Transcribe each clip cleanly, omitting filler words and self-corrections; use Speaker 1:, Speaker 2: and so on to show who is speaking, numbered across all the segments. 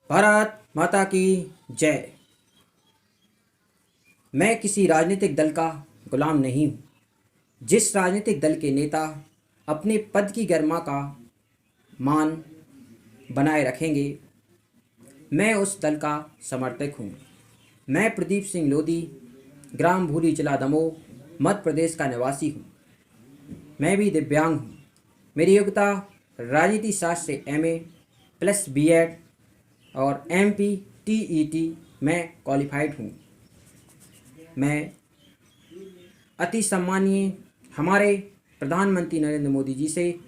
Speaker 1: भारत माता की जय। मैं किसी राजनीतिक दल का गुलाम नहीं हूँ। जिस राजनीतिक दल के नेता अपने पद की गरिमा का मान बनाए रखेंगे, मैं उस दल का समर्थक हूँ। मैं प्रदीप सिंह लोधी, ग्राम भूली, जिला दमोह, मध्य प्रदेश का निवासी हूँ। मैं भी दिव्यांग हूँ। मेरी योग्यता राजनीति शास्त्र से एमए प्लस बीएड और एमपी टीईटी में क्वालिफाइड हूँ। मैं अति सम्मानीय हमारे प्रधानमंत्री नरेंद्र मोदी जी से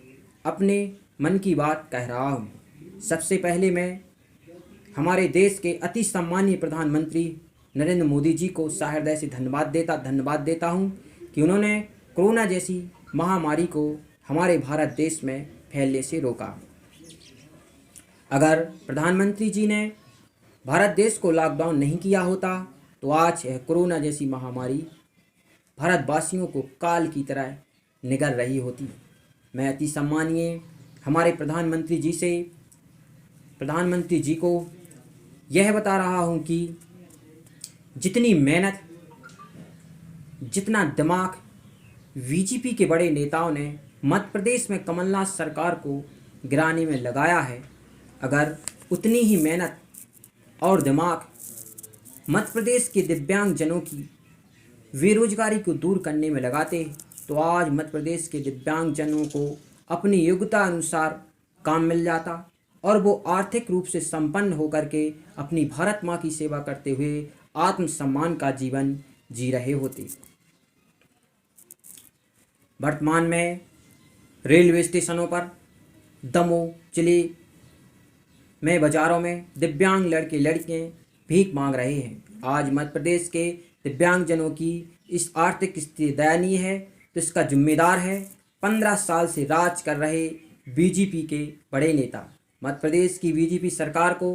Speaker 1: अपने मन की बात कह रहा हूँ। सबसे पहले मैं हमारे देश के अति सम्मानीय प्रधानमंत्री नरेंद्र मोदी जी को सहृदय से धन्यवाद देता हूँ कि उन्होंने कोरोना जैसी महामारी को हमारे भारत देश में फैलने से रोका। अगर प्रधानमंत्री जी ने भारत देश को लॉकडाउन नहीं किया होता तो आज यह कोरोना जैसी महामारी भारतवासियों को काल की तरह निगल रही होती। मैं अति सम्मानीय हमारे प्रधानमंत्री जी को यह बता रहा हूँ कि जितनी मेहनत, जितना दिमाग बीजेपी के बड़े नेताओं ने मध्य प्रदेश में कमलनाथ सरकार को गिराने में लगाया है, अगर उतनी ही मेहनत और दिमाग मध्य प्रदेश के दिव्यांग जनों की बेरोजगारी को दूर करने में लगाते तो आज मध्य प्रदेश के दिव्यांग जनों को अपनी योग्यता अनुसार काम मिल जाता और वो आर्थिक रूप से संपन्न होकर के अपनी भारत माँ की सेवा करते हुए आत्मसम्मान का जीवन जी रहे होते। वर्तमान में रेलवे स्टेशनों पर, दमोह जिले में, बाजारों में दिव्यांग लड़के लड़कियां भीख मांग रहे हैं। आज मध्य प्रदेश के दिव्यांगजनों की इस आर्थिक स्थिति दयनीय है तो इसका जिम्मेदार है 15 साल से राज कर रहे बीजेपी के बड़े नेता। मध्य प्रदेश की बीजेपी सरकार को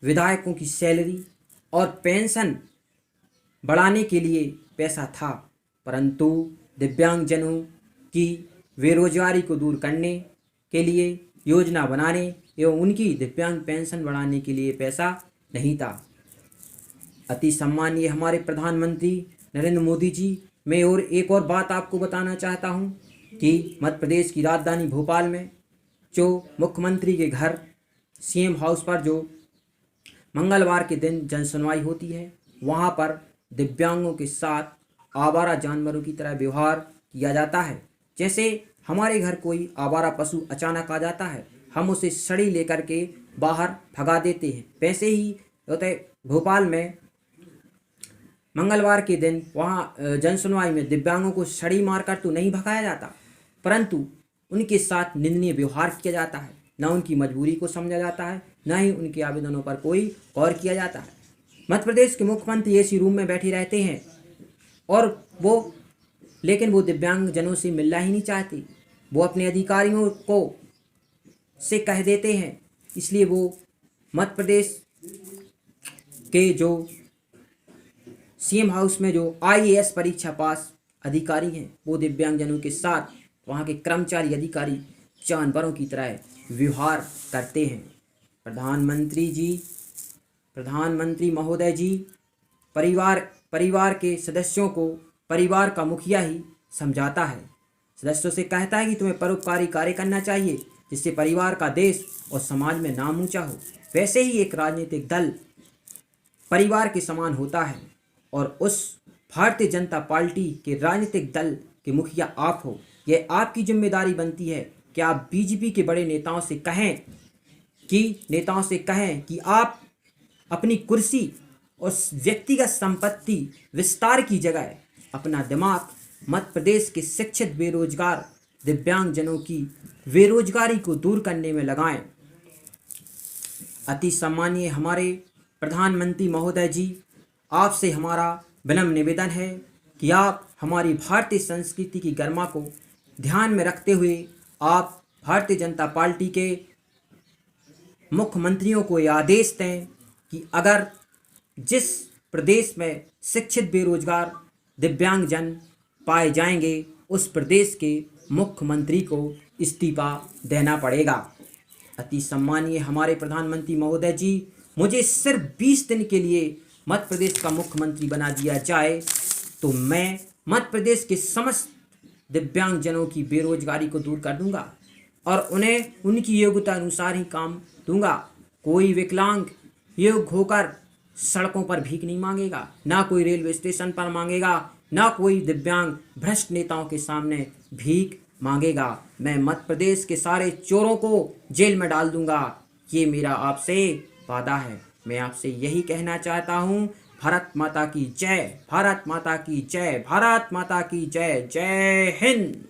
Speaker 1: विधायकों की सैलरी और पेंशन बढ़ाने के लिए पैसा था, परंतु दिव्यांगजनों की बेरोजगारी को दूर करने के लिए, योजना बनाने एवं उनकी दिव्यांग पेंशन बढ़ाने के लिए पैसा नहीं था। अति सम्मानीय हमारे प्रधानमंत्री नरेंद्र मोदी जी, मैं और एक और बात आपको बताना चाहता हूं कि मध्य प्रदेश की राजधानी भोपाल में जो मुख्यमंत्री के घर सीएम हाउस पर जो मंगलवार के दिन जनसुनवाई होती है, वहां पर दिव्यांगों के साथ आवारा जानवरों की तरह व्यवहार किया जाता है। जैसे हमारे घर कोई आवारा पशु अचानक आ जाता है, हम उसे छड़ी लेकर के बाहर भगा देते हैं, वैसे ही होता है भोपाल में मंगलवार के दिन वहाँ जनसुनवाई में दिव्यांगों को छड़ी मारकर तो नहीं भगाया जाता, परंतु उनके साथ निंदनीय व्यवहार किया जाता है। न उनकी मजबूरी को समझा जाता है, न ही उनके आवेदनों पर कोई गौर किया जाता है। मध्य प्रदेश के मुख्यमंत्री एसी रूम में बैठे रहते हैं और लेकिन वो दिव्यांग जनों से मिलना ही नहीं चाहते। वो अपने अधिकारियों को से कह देते हैं, इसलिए वो मध्य प्रदेश के जो सीएम हाउस में जो आईएएस परीक्षा पास अधिकारी हैं, वो दिव्यांगजनों के साथ वहाँ के कर्मचारी अधिकारी जानवरों की तरह व्यवहार करते हैं। प्रधानमंत्री महोदय जी परिवार के सदस्यों को परिवार का मुखिया ही समझाता है, सदस्यों से कहता है कि तुम्हें परोपकारी कार्य करना चाहिए जिससे परिवार का, देश और समाज में नाम ऊंचा हो। वैसे ही एक राजनीतिक दल परिवार के समान होता है और उस भारतीय जनता पार्टी के राजनीतिक दल के मुखिया आप हो। यह आपकी जिम्मेदारी बनती है कि आप बीजेपी के बड़े नेताओं से कहें कि आप अपनी कुर्सी और व्यक्तिगत संपत्ति विस्तार की जगह अपना दिमाग मध्य प्रदेश के शिक्षित बेरोजगार दिव्यांगजनों की बेरोजगारी को दूर करने में लगाएं। अति सम्मानीय हमारे प्रधानमंत्री महोदय जी, आपसे हमारा विनम्र निवेदन है कि आप हमारी भारतीय संस्कृति की गरिमा को ध्यान में रखते हुए आप भारतीय जनता पार्टी के मुख्यमंत्रियों को यह आदेश दें कि अगर जिस प्रदेश में शिक्षित बेरोजगार दिव्यांगजन पाए जाएंगे, उस प्रदेश के मुख्यमंत्री को इस्तीफा देना पड़ेगा। अति सम्मानीय हमारे प्रधानमंत्री महोदय जी, मुझे सिर्फ 20 दिन के लिए मध्य प्रदेश का मुख्यमंत्री बना दिया जाए तो मैं मध्य प्रदेश के समस्त दिव्यांगजनों की बेरोजगारी को दूर कर दूंगा और उन्हें उनकी योग्यता अनुसार ही काम दूंगा। कोई विकलांग योग्य होकर सड़कों पर भीख नहीं मांगेगा, ना कोई रेलवे स्टेशन पर मांगेगा, ना कोई दिव्यांग भ्रष्ट नेताओं के सामने भीख मांगेगा। मैं मध्य प्रदेश के सारे चोरों को जेल में डाल दूंगा। ये मेरा आपसे वादा है। मैं आपसे यही कहना चाहता हूँ, भारत माता की जय, भारत माता की जय, भारत माता की जय। जय हिंद।